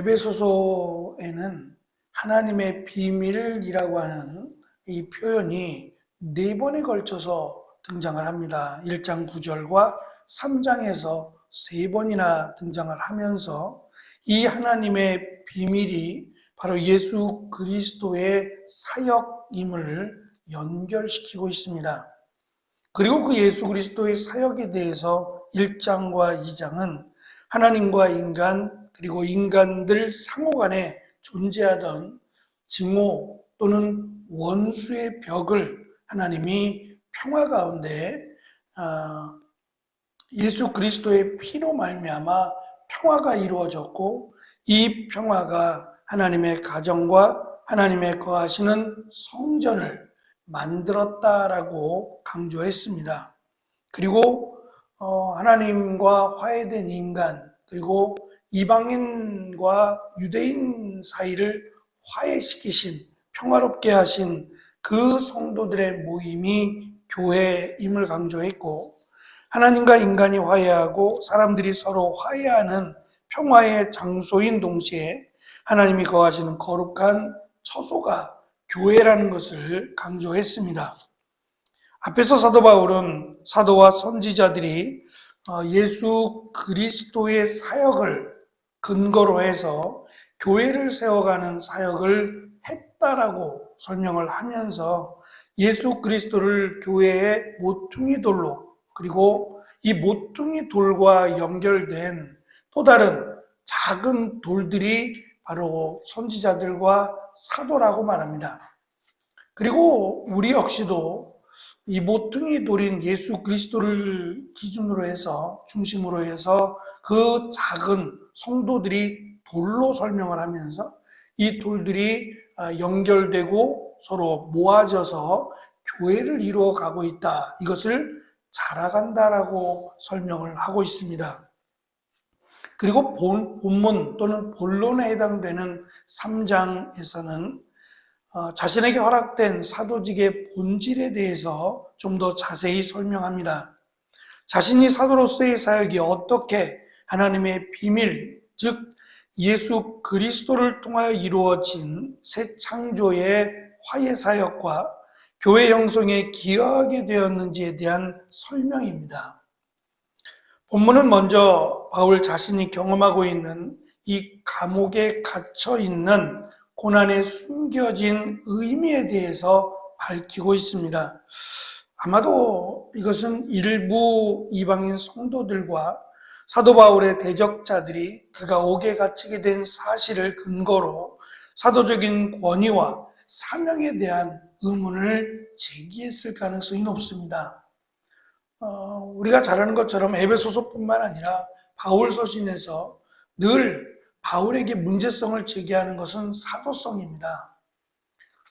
에베소서에는 하나님의 비밀이라고 하는 이 표현이 네 번에 걸쳐서 등장을 합니다. 1장 9절과 3장에서 세 번이나 등장을 하면서 이 하나님의 비밀이 바로 예수 그리스도의 사역임을 연결시키고 있습니다. 그리고 그 예수 그리스도의 사역에 대해서 1장과 2장은 하나님과 인간 그리고 인간들 상호간에 존재하던 증오 또는 원수의 벽을 하나님이 평화 가운데 예수 그리스도의 피로 말미암아 평화가 이루어졌고 이 평화가 하나님의 가정과 하나님의 거하시는 성전을 만들었다라고 강조했습니다. 그리고 하나님과 화해된 인간 그리고 이방인과 유대인 사이를 화해시키신 평화롭게 하신 그 성도들의 모임이 교회임을 강조했고 하나님과 인간이 화해하고 사람들이 서로 화해하는 평화의 장소인 동시에 하나님이 거하시는 거룩한 처소가 교회라는 것을 강조했습니다. 앞에서 사도 바울은 사도와 선지자들이 예수 그리스도의 사역을 근거로 해서 교회를 세워가는 사역을 했다라고 설명을 하면서 예수 그리스도를 교회의 모퉁이 돌로 그리고 이 모퉁이 돌과 연결된 또 다른 작은 돌들이 바로 선지자들과 사도라고 말합니다. 그리고 우리 역시도 이 모퉁이 돌인 예수 그리스도를 기준으로 해서 중심으로 해서 그 작은 성도들이 돌로 설명을 하면서 이 돌들이 연결되고 서로 모아져서 교회를 이루어 가고 있다. 이것을 자라간다라고 설명을 하고 있습니다. 그리고 본문 또는 본론에 해당되는 3장에서는 자신에게 허락된 사도직의 본질에 대해서 좀 더 자세히 설명합니다. 자신이 사도로서의 사역이 어떻게 하나님의 비밀, 즉 예수 그리스도를 통하여 이루어진 새 창조의 화해 사역과 교회 형성에 기여하게 되었는지에 대한 설명입니다. 본문은 먼저 바울 자신이 경험하고 있는 이 감옥에 갇혀 있는 고난에 숨겨진 의미에 대해서 밝히고 있습니다. 아마도 이것은 일부 이방인 성도들과 사도 바울의 대적자들이 그가 옥에 갇히게 된 사실을 근거로 사도적인 권위와 사명에 대한 의문을 제기했을 가능성이 높습니다. 우리가 잘 아는 것처럼 에베소서뿐만 아니라 바울 서신에서 늘 바울에게 문제성을 제기하는 것은 사도성입니다.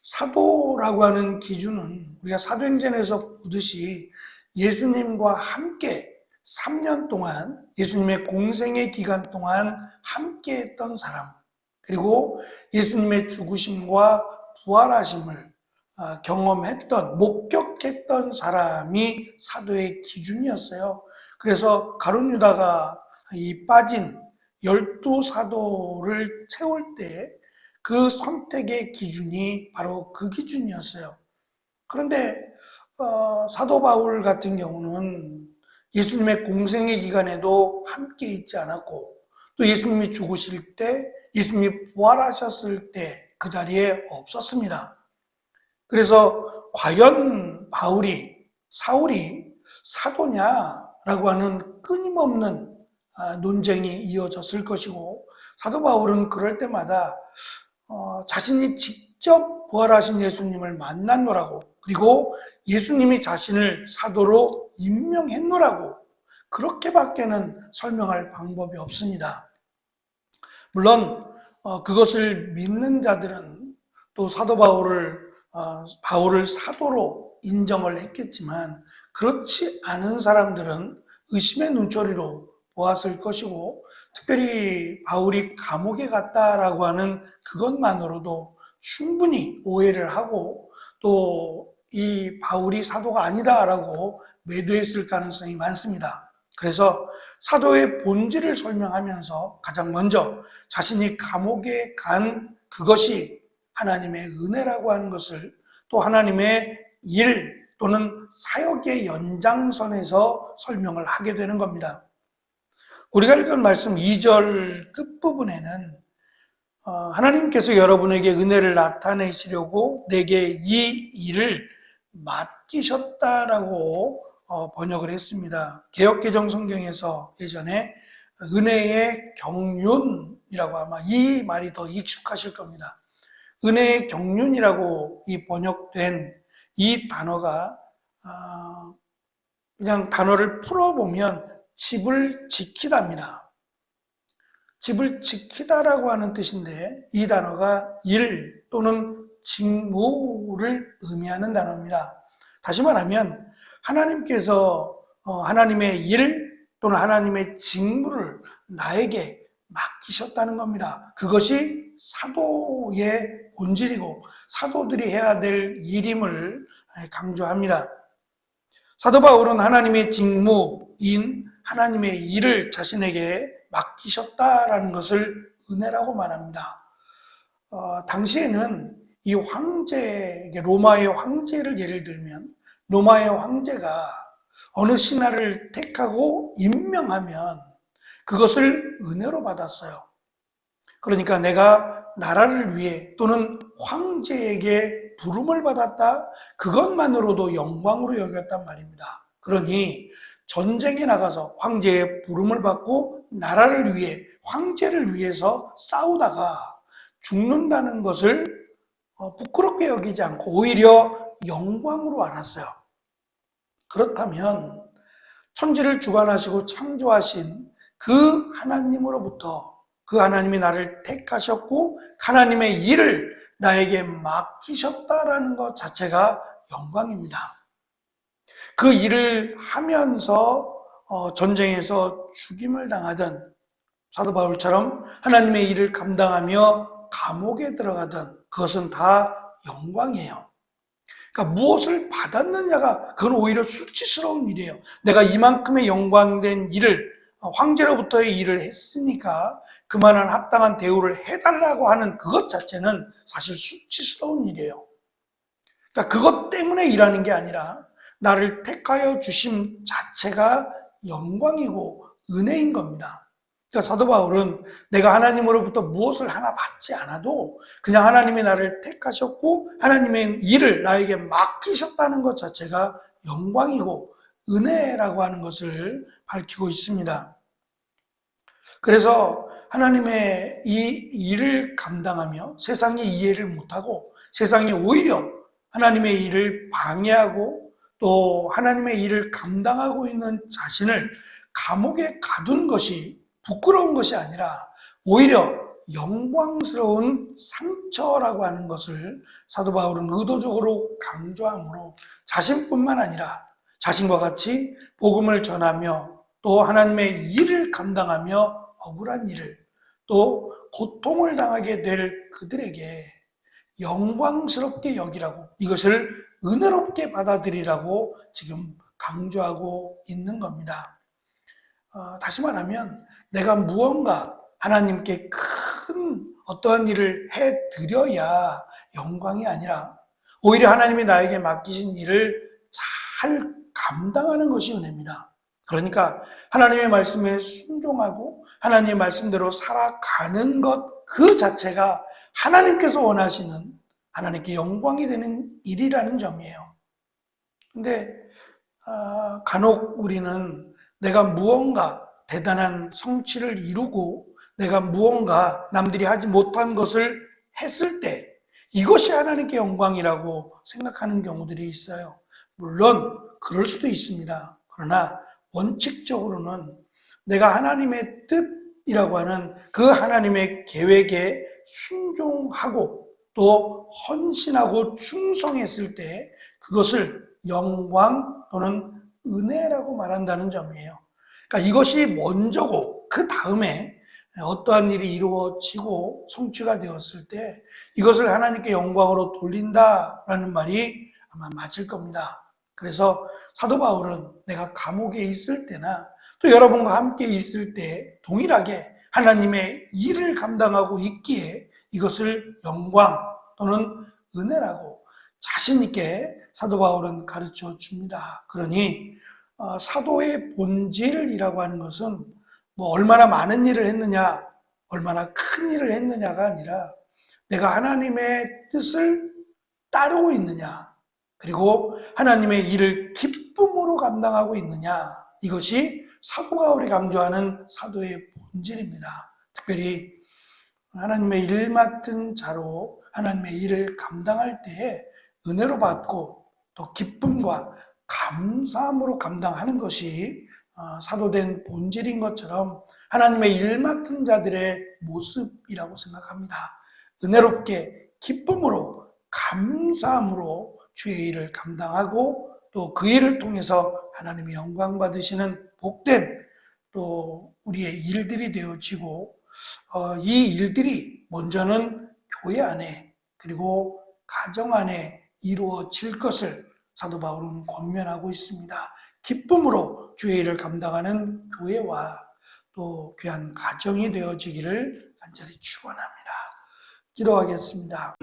사도라고 하는 기준은 우리가 사도행전에서 보듯이 예수님과 함께 3년 동안 예수님의 공생의 기간 동안 함께 했던 사람 그리고 예수님의 죽으심과 부활하심을 경험했던 목격했던 사람이 사도의 기준이었어요. 그래서 가룟 유다가 이 빠진 12사도를 채울 때 그 선택의 기준이 바로 그 기준이었어요. 그런데 사도 바울 같은 경우는 예수님의 공생의 기간에도 함께 있지 않았고 또 예수님이 죽으실 때 예수님이 부활하셨을 때 그 자리에 없었습니다. 그래서 과연 사울이 사도냐라고 하는 끊임없는 논쟁이 이어졌을 것이고 사도 바울은 그럴 때마다 자신이 직접 부활하신 예수님을 만났노라고 그리고 예수님이 자신을 사도로 임명했노라고 그렇게밖에는 설명할 방법이 없습니다. 물론 그것을 믿는 자들은 또 사도 바울을 사도로 인정을 했겠지만 그렇지 않은 사람들은 의심의 눈초리로 보았을 것이고 특별히 바울이 감옥에 갔다라고 하는 그것만으로도 충분히 오해를 하고 또 이 바울이 사도가 아니다라고 매도했을 가능성이 많습니다. 그래서 사도의 본질을 설명하면서 가장 먼저 자신이 감옥에 간 그것이 하나님의 은혜라고 하는 것을, 또 하나님의 일 또는 사역의 연장선에서 설명을 하게 되는 겁니다. 우리가 읽은 말씀 2절 끝부분에는 하나님께서 여러분에게 은혜를 나타내시려고 내게 이 일을 맡기셨다라고 번역을 했습니다. 개역개정 성경에서 예전에 은혜의 경륜이라고, 아마 이 말이 더 익숙하실 겁니다. 은혜의 경륜이라고 이 번역된 이 단어가 그냥 단어를 풀어보면 집을 지키다입니다. 집을 지키다라고 하는 뜻인데, 이 단어가 일 또는 직무를 의미하는 단어입니다. 다시 말하면 하나님께서 하나님의 일 또는 하나님의 직무를 나에게 맡기셨다는 겁니다. 그것이 사도의 본질이고 사도들이 해야 될 일임을 강조합니다. 사도 바울은 하나님의 직무인 하나님의 일을 자신에게 맡기셨다라는 것을 은혜라고 말합니다. 당시에는 이 황제, 로마의 황제를 예를 들면, 로마의 황제가 어느 신하를 택하고 임명하면 그것을 은혜로 받았어요. 그러니까 내가 나라를 위해 또는 황제에게 부름을 받았다, 그것만으로도 영광으로 여겼단 말입니다. 그러니 전쟁에 나가서 황제의 부름을 받고 나라를 위해, 황제를 위해서 싸우다가 죽는다는 것을 부끄럽게 여기지 않고 오히려 영광으로 알았어요. 그렇다면 천지를 주관하시고 창조하신 그 하나님으로부터, 그 하나님이 나를 택하셨고 하나님의 일을 나에게 맡기셨다라는 것 자체가 영광입니다. 그 일을 하면서 전쟁에서 죽임을 당하던 사도 바울처럼 하나님의 일을 감당하며 감옥에 들어가던, 그것은 다 영광이에요. 그러니까 무엇을 받았느냐가, 그건 오히려 수치스러운 일이에요. 내가 이만큼의 영광된 일을, 황제로부터의 일을 했으니까 그만한 합당한 대우를 해달라고 하는 그것 자체는 사실 수치스러운 일이에요. 그러니까 그것 때문에 일하는 게 아니라 나를 택하여 주심 자체가 영광이고 은혜인 겁니다. 그러니까 사도 바울은 내가 하나님으로부터 무엇을 하나 받지 않아도 그냥 하나님이 나를 택하셨고 하나님의 일을 나에게 맡기셨다는 것 자체가 영광이고 은혜라고 하는 것을 밝히고 있습니다. 그래서 하나님의 이 일을 감당하며 세상이 이해를 못하고 세상이 오히려 하나님의 일을 방해하고 또 하나님의 일을 감당하고 있는 자신을 감옥에 가둔 것이 부끄러운 것이 아니라 오히려 영광스러운 상처라고 하는 것을 사도 바울은 의도적으로 강조하므로 자신뿐만 아니라 자신과 같이 복음을 전하며 또 하나님의 일을 감당하며 억울한 일을 또 고통을 당하게 될 그들에게 영광스럽게 여기라고, 이것을 은혜롭게 받아들이라고 지금 강조하고 있는 겁니다. 다시 말하면 내가 무언가 하나님께 큰 어떠한 일을 해드려야 영광이 아니라 오히려 하나님이 나에게 맡기신 일을 잘 감당하는 것이 은혜입니다. 그러니까 하나님의 말씀에 순종하고 하나님의 말씀대로 살아가는 것 그 자체가 하나님께서 원하시는, 하나님께 영광이 되는 일이라는 점이에요. 근데 간혹 우리는 내가 무언가 대단한 성취를 이루고 내가 무언가 남들이 하지 못한 것을 했을 때 이것이 하나님께 영광이라고 생각하는 경우들이 있어요. 물론 그럴 수도 있습니다. 그러나 원칙적으로는 내가 하나님의 뜻이라고 하는 그 하나님의 계획에 순종하고 또 헌신하고 충성했을 때 그것을 영광 또는 은혜라고 말한다는 점이에요. 그러니까 이것이 먼저고 그 다음에 어떠한 일이 이루어지고 성취가 되었을 때 이것을 하나님께 영광으로 돌린다라는 말이 아마 맞을 겁니다. 그래서 사도 바울은 내가 감옥에 있을 때나 또 여러분과 함께 있을 때 동일하게 하나님의 일을 감당하고 있기에 이것을 영광 또는 은혜라고 자신 있게 사도 바울은 가르쳐 줍니다. 그러니 사도의 본질이라고 하는 것은 뭐 얼마나 많은 일을 했느냐, 얼마나 큰 일을 했느냐가 아니라 내가 하나님의 뜻을 따르고 있느냐, 그리고 하나님의 일을 기쁨으로 감당하고 있느냐, 이것이 사도 바울이 강조하는 사도의 본질입니다. 특별히 하나님의 일 맡은 자로 하나님의 일을 감당할 때에 은혜로 받고 또 기쁨과 감사함으로 감당하는 것이 사도된 본질인 것처럼 하나님의 일 맡은 자들의 모습이라고 생각합니다. 은혜롭게 기쁨으로 감사함으로 주의 일을 감당하고 또 그 일을 통해서 하나님의 영광 받으시는 복된 또 우리의 일들이 되어지고 이 일들이 먼저는 교회 안에 그리고 가정 안에 이루어질 것을 사도 바울은 권면하고 있습니다. 기쁨으로 주의 일을 감당하는 교회와 또 귀한 가정이 되어지기를 간절히 축원합니다. 기도하겠습니다.